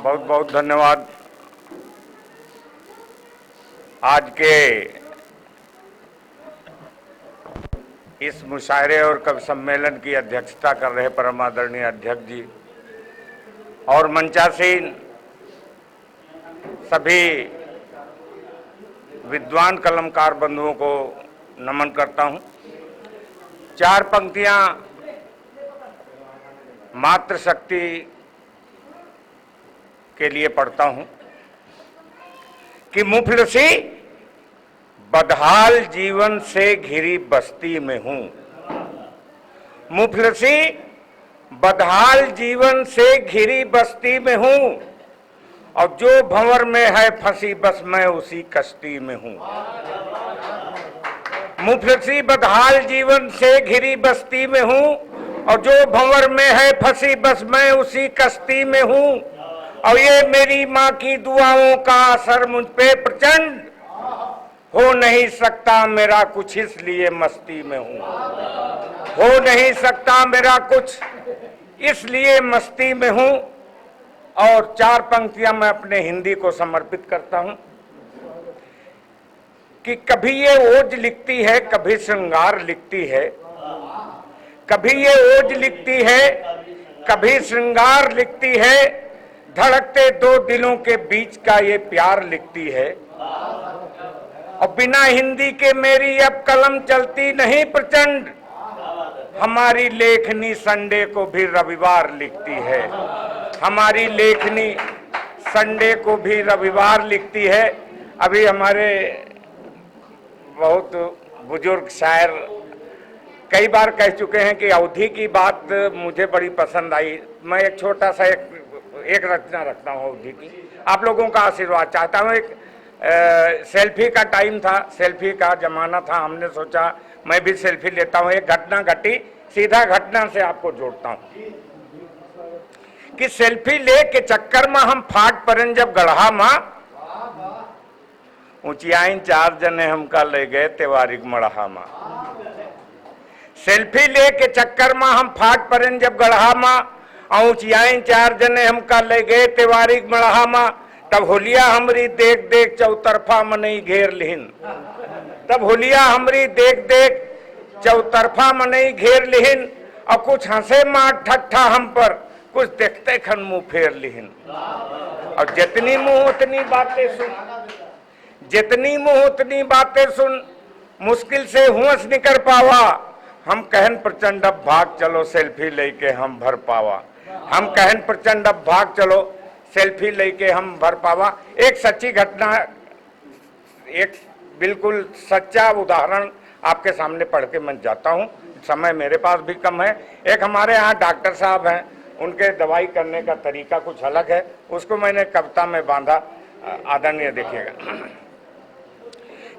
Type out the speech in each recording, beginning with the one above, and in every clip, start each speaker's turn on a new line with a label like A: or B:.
A: बहुत बहुत धन्यवाद। आज के इस मुशायरे और कवि सम्मेलन की अध्यक्षता कर रहे परम आदरणीय अध्यक्ष जी और मंचासीन सभी विद्वान कलमकार बंधुओं को नमन करता हूं। चार पंक्तियां मातृशक्ति के लिए पढ़ता हूं कि मुफलिसी बदहाल जीवन से घिरी बस्ती में हूं। मुफलिसी बदहाल जीवन से घिरी बस्ती में हूं और जो भंवर में है फंसी बस मैं उसी कश्ती में हूं। मुफलिसी बदहाल जीवन से घिरी बस्ती में हूं और जो भंवर में है फंसी बस मैं उसी कश्ती में हूं। और ये मेरी माँ की दुआओं का असर मुझ पे प्रचंड, हो नहीं सकता मेरा कुछ इसलिए मस्ती में हूं। हो नहीं सकता मेरा कुछ इसलिए मस्ती में हूं। और चार पंक्तियां मैं अपने हिंदी को समर्पित करता हूं कि कभी ये ओज लिखती है, कभी श्रृंगार लिखती है। कभी ये ओज लिखती है, कभी श्रृंगार लिखती है। धड़कते दो दिलों के बीच का ये प्यार लिखती है। और बिना हिंदी के मेरी अब कलम चलती नहीं प्रचंड। हमारी लेखनी संडे को भी रविवार लिखती है। हमारी लेखनी संडे को भी रविवार लिखती है। अभी हमारे बहुत बुजुर्ग शायर कई बार कह चुके हैं कि अवधि की बात मुझे बड़ी पसंद आई। मैं एक छोटा सा एक रचना रखता हूँ अवधि की, आप लोगों का आशीर्वाद चाहता हूँ। एक सेल्फी का टाइम था, सेल्फी का जमाना था, हमने सोचा मैं भी सेल्फी लेता हूँ। एक घटना घटी, सीधा घटना से आपको जोड़ता हूँ कि सेल्फी ले के चक्कर में हम फाट परन जब गढ़ा माँ ऊंचियाइन चार जने हमका ले गए तेवारिक मढ़ा माँ। सेल्फी ले के चक्कर में हम फाट परन जब गढ़ा माँ ऊंचियाइन चार जने हमका ले गए तेवारिक मढ़ा माँ। तब होलिया हमरी देख देख चौतरफा मनई घेर लिहिन। तब होलिया हमरी देख देख चौतरफा मनई घेर लिहिन। और कुछ हंसे मार ठट्ठा हम पर, कुछ देखते खन मुंह फेर लिहिन। और जितनी मुंह उतनी बातें सुन, जितनी मुंह उतनी बातें सुन, मुश्किल से हुंस निकर पावा। हम कहन प्रचंड अब भाग चलो सेल्फी लेके हम भर पावा। हम कहन प्रचंड अब भाग चलो सेल्फी लेके हम भर पावा। एक सच्ची घटना, एक बिल्कुल सच्चा उदाहरण आपके सामने पढ़ के मैं जाता हूँ। समय मेरे पास भी कम है। एक हमारे यहाँ डॉक्टर साहब हैं, उनके दवाई करने का तरीका कुछ अलग है, उसको मैंने कविता में बांधा। आदरणीय देखिएगा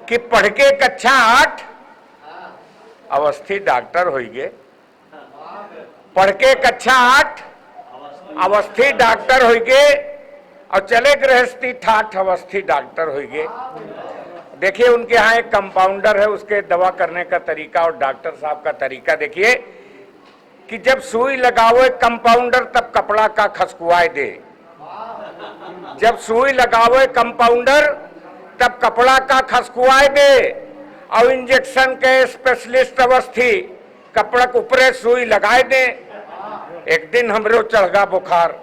A: कि पढ़ के कक्षा 8 अवस्थी डॉक्टर होइगे। पढ़ के कक्षा 8 अवस्थी डॉक्टर होइगे और चले गृहस्थी ठाठ अवस्थी डॉक्टर होइगे। देखिए उनके यहाँ एक कंपाउंडर है, उसके दवा करने का तरीका और डॉक्टर साहब का तरीका देखिए कि जब सुई लगाओ कंपाउंडर तब कपड़ा का खसकुआए दे। जब सुई लगाओ कंपाउंडर तब कपड़ा का खसकुआए दे। और इंजेक्शन के स्पेशलिस्ट अवस्थी कपड़ा के ऊपरे सुई लगाए दे। एक दिन हमरो चढ़गा बुखार,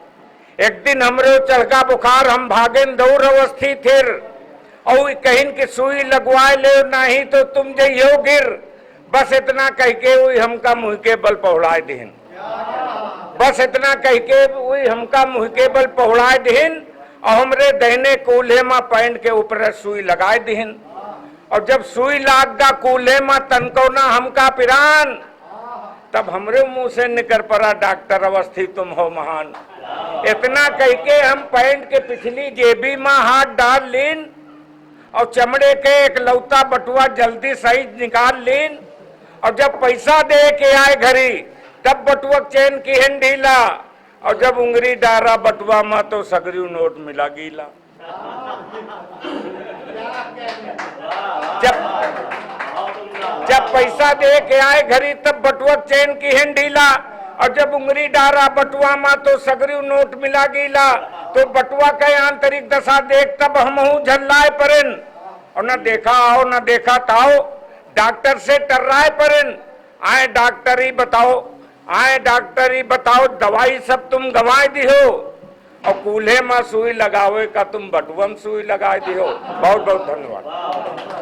A: एक दिन हमरो चढ़गा बुखार, हम भागेन दौड़ अवस्थी थिर। और कहीं की सुई लगवाए ले नहीं तो तुम जइयो गिर। बस इतना कह के वही हमका मुँह के बल पहुड़ाए दिहिन। बस इतना कह के वही हमका मुँह के बल पहुड़ाए दिहिन। और हमरे दहने कूल्हे में पैंट के ऊपर सुई लगाए दिहिन। और जब सुई लाग गा कूल्हे में तनको ना हमका पिरान, तब हमरे मुंह से निकर पड़ा डॉक्टर अवस्थी तुम हो महान। इतना कह के हम पैंट के पिछली जेबी में हाथ डाल लीन और चमड़े के एक लौता बटुआ जल्दी सही निकाल लीन। और जब पैसा दे के आए घरी तब बटुआ चैन की हेन ढीला। और जब उंगली डारा बटुआ में तो सगरी नोट मिला गीला। जब पैसा दे के आए घरी तब बटुआ चैन की हेन ढीला। और जब उंगली डारा बटुआ मा तो सगरी नोट मिला गीला। तो बटुआ के आंतरिक दशा देख तब हमहू झल्लाए परिन, और न देखा आओ न देखा ताओ, डॉक्टर से टर्राए परिन। आए डॉक्टर ही बताओ, आए डॉक्टर ही बताओ, दवाई सब तुम गंवाए दी हो, और कूल्हे में सुई लगावे का तुम बटुआ में सुई लगाए दी हो। बहुत बहुत धन्यवाद।